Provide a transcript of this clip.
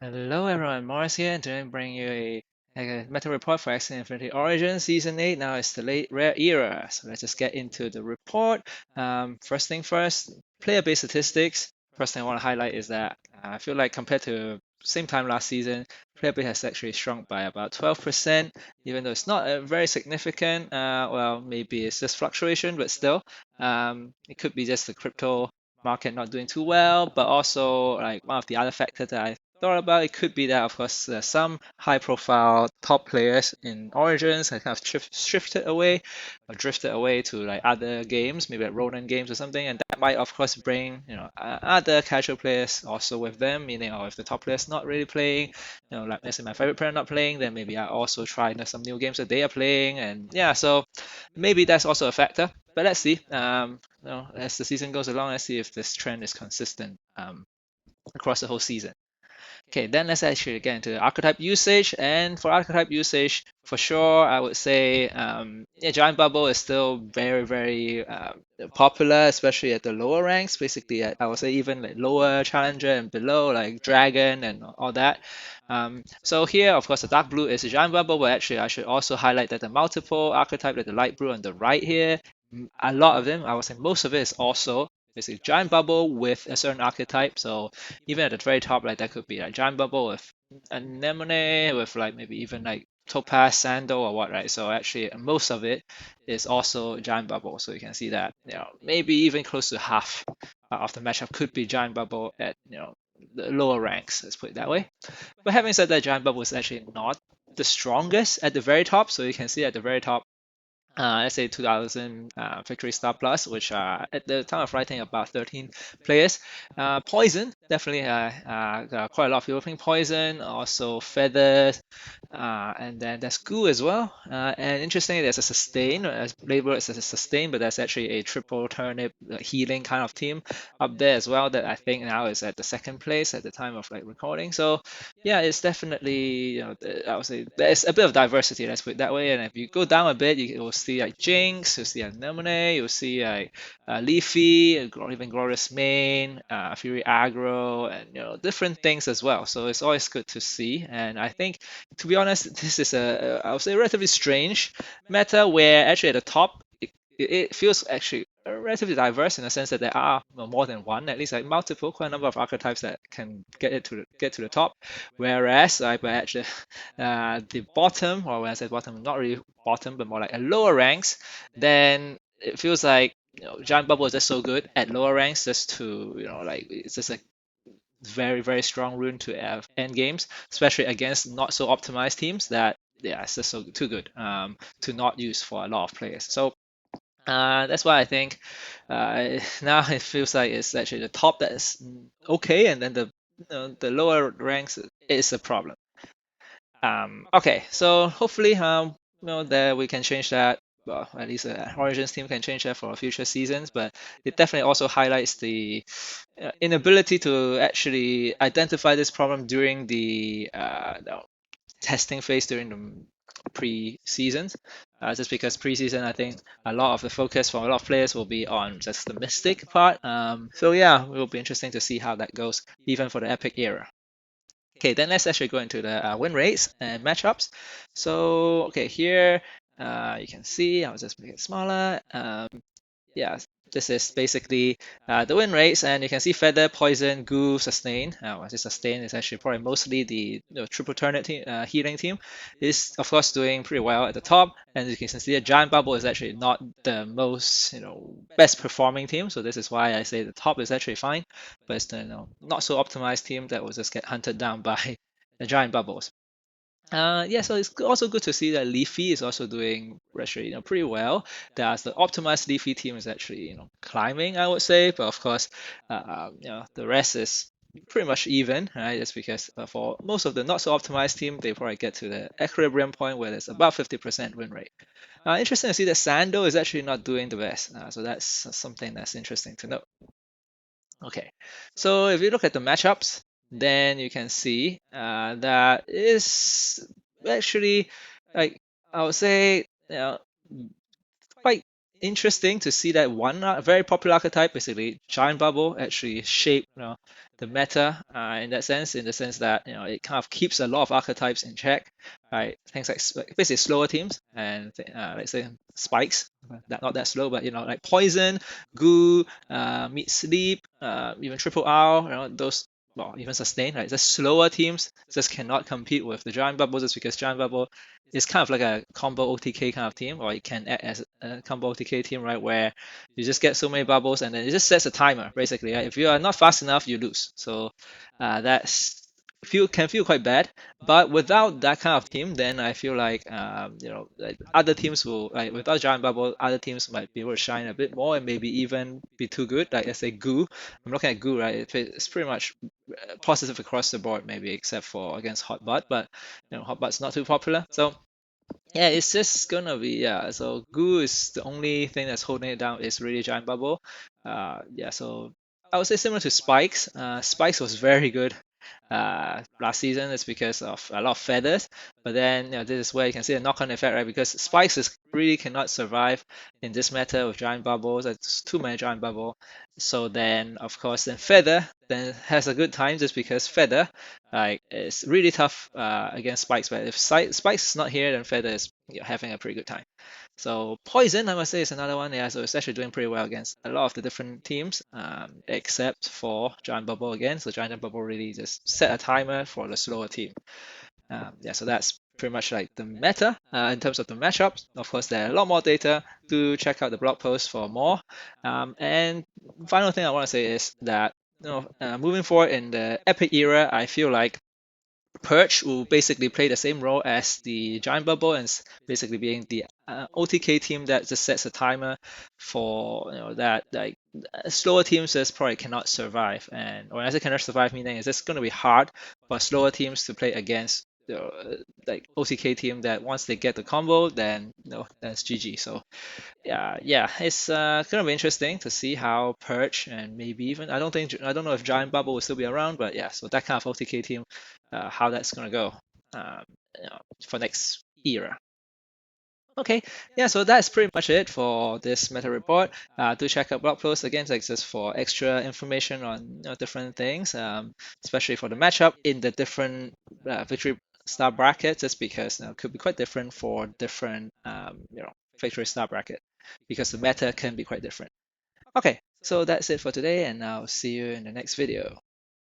Hello everyone, Maurice here, and today I'm bringing you a meta report for Axie Infinity Origin Season 8. Now it's the late rare era, so let's just get into the report. First thing first, player-based statistics. First thing I want to highlight is that I feel like compared to same time last season, player base has actually shrunk by about 12%, even though it's not very significant. Well, maybe it's just fluctuation, but still, it could be just the crypto market not doing too well, but also like one of the other factors that I thought about, it could be that, of course, some high-profile top players in Origins have kind of shifted away or drifted away to like other games, maybe like Ronin games or something, and that might, of course, bring other casual players also with them. Meaning, or if the top player's not really playing, like let's say my favorite player not playing, then maybe I also try some new games that they are playing, and yeah, so maybe that's also a factor. But let's see. As the season goes along, let's see if this trend is consistent across the whole season. Okay, then let's actually get into archetype usage. And for archetype usage, for sure, I would say yeah, Giant Bubble is still very, very popular, especially at the lower ranks. Basically, I would say even like lower Challenger and below, like Dragon and all that. So here, of course, the dark blue is a Giant Bubble, but actually I should also highlight that the multiple archetype, like the light blue on the right here, a lot of them, I would say most of it is also basically Giant Bubble with a certain archetype. So even at the very top, like that could be like Giant Bubble with Anemone, with like maybe even like Topaz, Sandal, or what, right? So actually, most of it is also Giant Bubble. So you can see that, maybe even close to half of the matchup could be Giant Bubble at, the lower ranks, let's put it that way. But having said that, Giant Bubble is actually not the strongest at the very top. So you can see at the very top, let's say 2000 Victory Star Plus, which are at the time of writing about 13 players. Poison, definitely quite a lot of people playing Poison, also Feathers, and then there's Goo as well. And interestingly, there's a Sustain, as labeled as a Sustain, but that's actually a triple turnip healing kind of team up there as well that I think now is at the second place at the time of like recording. So yeah, it's definitely, I would say there's a bit of diversity, let's put it that way. And if you go down a bit, you will see like Jinx, you'll see Anemone, you'll see like Leafy, or even Glorious Main, Fury Aggro, and different things as well. So it's always good to see. And I think, to be honest, this is I would say, relatively strange meta where actually at the top it feels actually relatively diverse in the sense that there are more than one, at least like multiple, quite a number of archetypes that can get to the top. Whereas but actually the bottom, or when I say bottom, not really bottom, but more like a lower ranks, then it feels like Giant Bubble is just so good at lower ranks just to like it's just a very, very strong rune to have end games, especially against not so optimized teams that yeah, it's just so too good to not use for a lot of players. So that's why I think now it feels like it's actually the top that is okay, and then the lower ranks is a problem. Okay, so hopefully that we can change that. Well, at least the Origins team can change that for future seasons, but it definitely also highlights the inability to actually identify this problem during the testing phase during the pre-seasons. Just because preseason, I think a lot of the focus for a lot of players will be on just the Mystic part. So yeah, it will be interesting to see how that goes, even for the Epic era. Okay, then let's actually go into the win rates and matchups. So okay, here you can see I'll just make it smaller. Yeah, this is basically the win rates, and you can see Feather, Poison, Goo, Sustain. This Sustain is actually probably mostly the triple turnip team, healing team. Is of course doing pretty well at the top, and you can see the Giant Bubble is actually not the most best performing team. So this is why I say the top is actually fine, but it's the not so optimized team that will just get hunted down by the Giant Bubbles. Yeah, so it's also good to see that Leafy is also doing actually, pretty well. There's the optimized Leafy team is actually, climbing, I would say, but of course, the rest is pretty much even, right? Just because for most of the not so optimized team, they probably get to the equilibrium point where there's about 50% win rate. Interesting to see that Sando is actually not doing the best, so that's something that's interesting to note. Okay, so if you look at the matchups, then you can see that is actually, like, I would say, quite interesting to see that one very popular archetype, basically Giant Bubble, actually shaped the meta in that sense, in the sense that it kind of keeps a lot of archetypes in check, right? Things like basically slower teams and let's say spikes, that not that slow, but like poison, goo, meat sleep, even triple R, those. Well, even sustain, right? The slower teams just cannot compete with the giant bubbles, just because giant bubble is kind of like a combo OTK kind of team, or it can act as a combo OTK team, right? Where you just get so many bubbles and then it just sets a timer, basically. Right? If you are not fast enough, you lose. So that's can feel quite bad. But without that kind of team, then I feel like like other teams will, like without giant bubble, other teams might be able to shine a bit more and maybe even be too good. Like let's say goo. I'm looking at goo, right? It's pretty much positive across the board, maybe except for against hotbot, but hotbot's not too popular. So yeah, it's just gonna be, yeah. So Goo is the only thing that's holding it down is really Giant Bubble. Yeah, so I would say similar to Spikes. Spikes was very good last season. It's because of a lot of feathers. But then this is where you can see the knock-on effect, right? Because Spikes really cannot survive in this meta with Giant Bubbles. It's too many Giant Bubble. So then, of course, then Feather then has a good time, just because Feather like it's really tough against Spikes, but if Spikes is not here, then Feather is having a pretty good time. So Poison, I must say, is another one. Yeah, so it's actually doing pretty well against a lot of the different teams, except for Giant Bubble again. So Giant Bubble really just set a timer for the slower team. Yeah, so that's pretty much like the meta in terms of the matchups. Of course, there are a lot more data. Do check out the blog post for more. And final thing I want to say is that moving forward in the Epic era, I feel like Purge will basically play the same role as the Giant Bubble, and basically being the OTK team that just sets a timer for that like slower teams just probably cannot survive. And when I say cannot survive, meaning it's just going to be hard for slower teams to play against like OTK team that once they get the combo, then that's GG. So yeah, it's gonna be interesting to see how Purge and maybe even I don't know if Giant Bubble will still be around, but yeah, so that kind of OTK team, how that's gonna go, um, for next era. Okay, yeah, so that's pretty much it for this meta report. Do check out blog posts again, like just for extra information on different things, especially for the matchup in the different victory star brackets, just because it could be quite different for different victory star bracket, because the meta can be quite different. Okay, so that's it for today, and I'll see you in the next video.